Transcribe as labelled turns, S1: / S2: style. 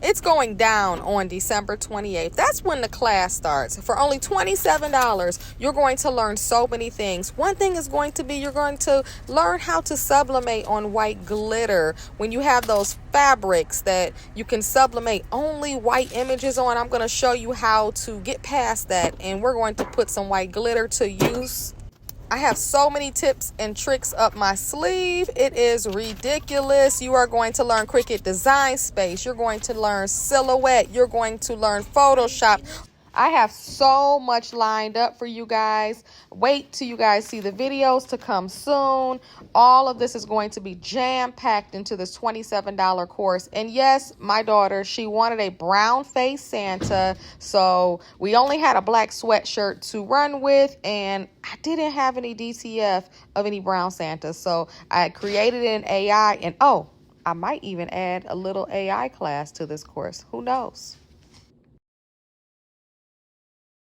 S1: It's going down on December 28th. That's when the class starts. For only $27, you're going to learn so many things. One thing is going to be you're going to learn how to sublimate on white glitter. When you have those fabrics that you can sublimate only white images on, I'm going to show you how to get past that, and we're going to put some white glitter to use. I have so many tips and tricks up my sleeve. It is ridiculous. You are going to learn Cricut Design Space. You're going to learn Silhouette. You're going to learn Photoshop. I have so much lined up for you guys. Wait till you guys see the videos to come soon. All of this is going to be jam-packed into this $27 course. And yes, my daughter, she wanted a brown face Santa. So we only had a black sweatshirt to run with, and I didn't have any DTF of any brown Santa. So I created an AI, and I might even add a little AI class to this course. Who knows?